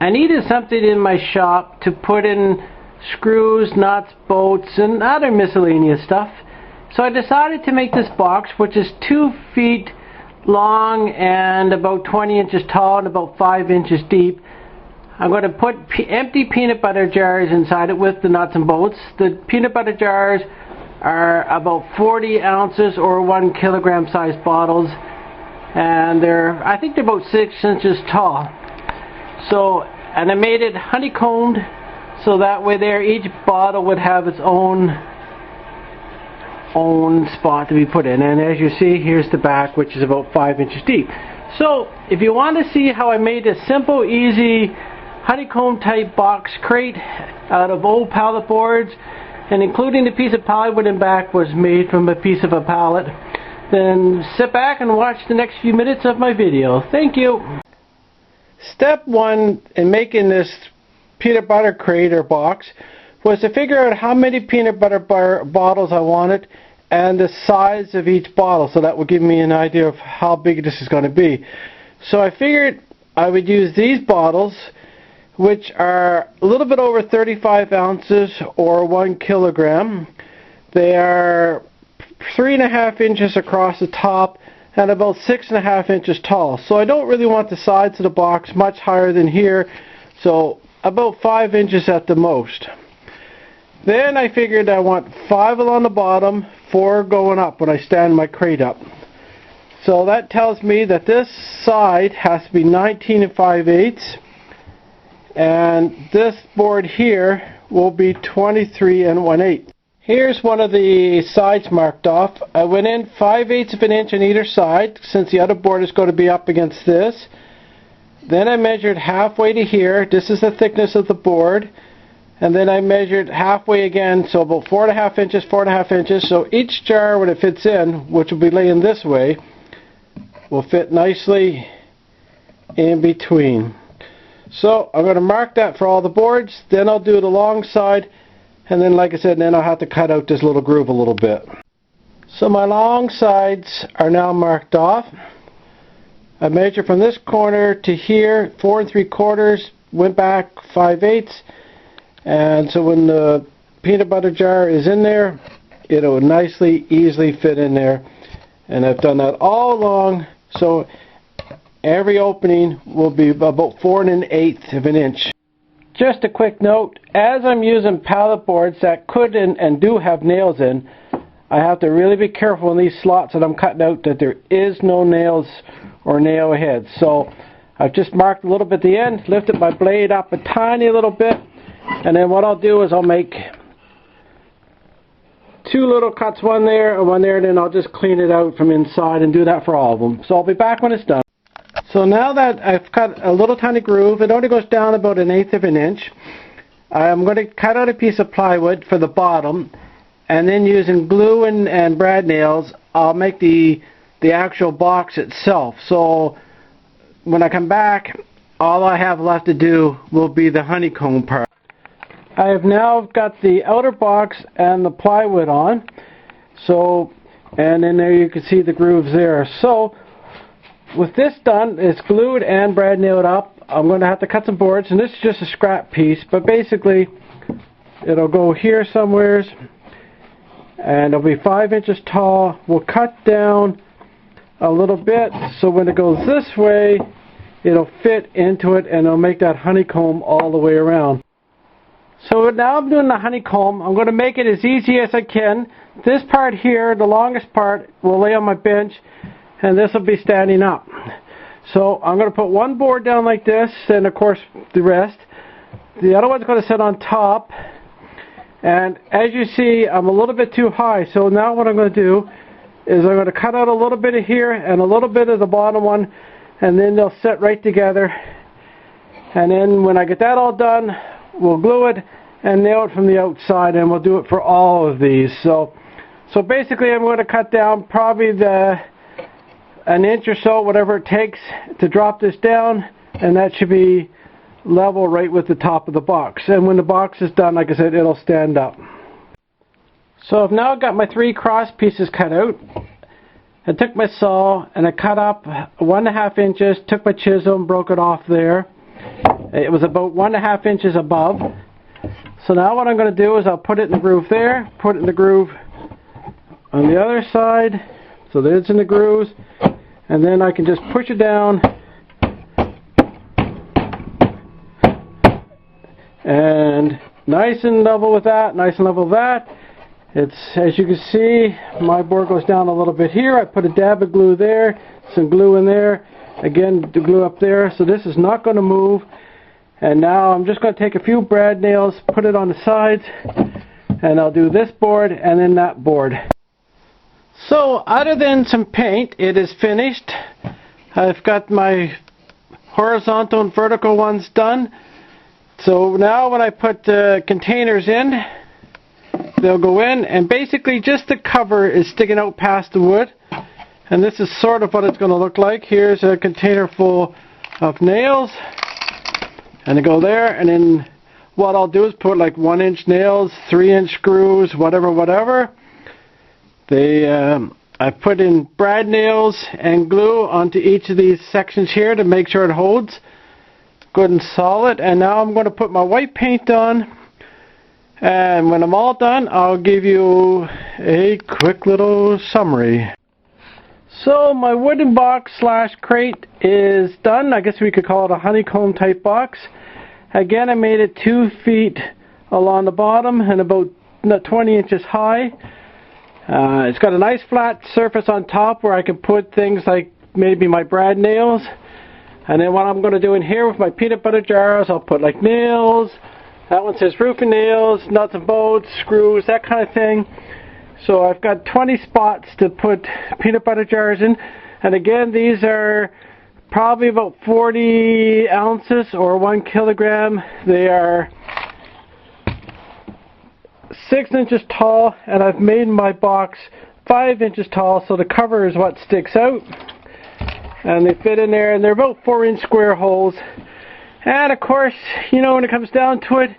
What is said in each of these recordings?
I needed something in my shop to put in screws, nuts, bolts, and other miscellaneous stuff. So I decided to make this box, which is 2 feet long and about 20 inches tall and about 5 inches deep. I'm going to put empty peanut butter jars inside it with the nuts and bolts. The peanut butter jars are about 40 ounces or 1 kilogram size bottles, and I think they're about 6 inches tall. So, and I made it honeycombed, so that way there each bottle would have its own spot to be put in. And as you see, here's the back, which is about 5 inches deep. So if you want to see how I made a simple, easy honeycomb type box crate out of old pallet boards, and including the piece of plywood in back was made from a piece of a pallet, then sit back and watch the next few minutes of my video. Thank you. Step 1 in making this peanut butter crate or box was to figure out how many peanut butter bottles I wanted and the size of each bottle, so that would give me an idea of how big this is going to be. So I figured I would use these bottles, which are a little bit over 35 ounces or 1 kilogram. They are 3.5 inches across the top and about 6.5 inches tall. So I don't really want the sides of the box much higher than here, so about 5 inches at the most. Then I figured I want 5 along the bottom, 4 going up when I stand my crate up. So that tells me that this side has to be 19 5/8, and this board here will be 23 1/8. Here's one of the sides marked off. I went in 5/8 of an inch on either side, since the other board is going to be up against this. Then I measured halfway to here. This is the thickness of the board. And then I measured halfway again, so about 4.5 inches, 4.5 inches. So each jar, when it fits in, which will be laying this way, will fit nicely in between. So I'm going to mark that for all the boards. Then I'll do the long side. And then, like I said, then I'll have to cut out this little groove a little bit. So my long sides are now marked off. I measured from this corner to here, 4 3/4, went back 5/8. And so when the peanut butter jar is in there, it'll nicely, easily fit in there. And I've done that all along, so every opening will be about 4 1/8 of an inch. Just a quick note, as I'm using pallet boards that could and do have nails in, I have to really be careful in these slots that I'm cutting out that there is no nails or nail heads. So I've just marked a little bit at the end, lifted my blade up a tiny little bit, and then what I'll do is I'll make 2 little cuts, one there and one there, and then I'll just clean it out from inside and do that for all of them. So I'll be back when it's done. So now that I've cut a little tiny groove, it only goes down about 1/8 of an inch. I'm going to cut out a piece of plywood for the bottom, and then using glue and brad nails, I'll make the actual box itself. So when I come back, all I have left to do will be the honeycomb part. I have now got the outer box and the plywood on. So, and then there you can see the grooves there. So with this done, it's glued and brad nailed up. I'm going to have to cut some boards, and this is just a scrap piece, but basically it'll go here somewheres, and it'll be 5 inches tall. We'll cut down a little bit, so when it goes this way, it'll fit into it, and it'll make that honeycomb all the way around. So now I'm doing the honeycomb. I'm going to make it as easy as I can. This part here, the longest part, will lay on my bench, and this will be standing up. So I'm going to put one board down like this, and of course the rest. The other one's going to sit on top, and as you see, I'm a little bit too high. So now what I'm going to do is I'm going to cut out a little bit of here and a little bit of the bottom one, and then they'll sit right together. And then when I get that all done, we'll glue it and nail it from the outside, and we'll do it for all of these. So basically I'm going to cut down probably an inch or so, whatever it takes to drop this down, and that should be level right with the top of the box. And when the box is done, like I said, it'll stand up. So I've now got my 3 cross pieces cut out. I took my saw and I cut up 1.5 inches, took my chisel and broke it off there. It was about 1.5 inches above. So now what I'm going to do is I'll put it in the groove there, put it in the groove on the other side, so that it's in the grooves, and then I can just push it down, and nice and level with that, nice and level with that. It's, as you can see, my board goes down a little bit here. I put a dab of glue there, some glue in there, again the glue up there, so this is not going to move. And now I'm just going to take a few brad nails, put it on the sides, and I'll do this board and then that board. So other than some paint, it is finished. I've got my horizontal and vertical ones done. So now when I put the containers in, they'll go in, and basically just the cover is sticking out past the wood. And this is sort of what it's going to look like. Here's a container full of nails, and they go there, and then what I'll do is put like 1-inch nails, 3-inch screws, whatever. I put in brad nails and glue onto each of these sections here to make sure it holds good and solid. And now I'm going to put my white paint on, and when I'm all done, I'll give you a quick little summary. So my wooden box slash crate is done. I guess we could call it a honeycomb type box. Again, I made it 2 feet along the bottom and about 20 inches high. It's got a nice flat surface on top where I can put things like maybe my brad nails. And then what I'm going to do in here with my peanut butter jars, I'll put like nails. That one says roofing nails, nuts and bolts, screws, that kind of thing. So I've got 20 spots to put peanut butter jars in. And again, these are probably about 40 ounces or 1 kilogram. They are 6 inches tall, and I've made my box 5 inches tall, so the cover is what sticks out. And they fit in there, and they're about 4-inch square holes. And of course, you know, when it comes down to it,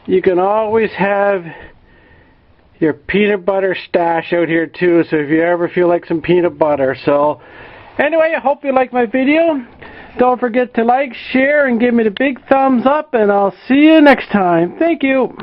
you can always have your peanut butter stash out here too, so if you ever feel like some peanut butter. So anyway, I hope you like my video. Don't forget to like, share, and give me the big thumbs up, and I'll see you next time. Thank you.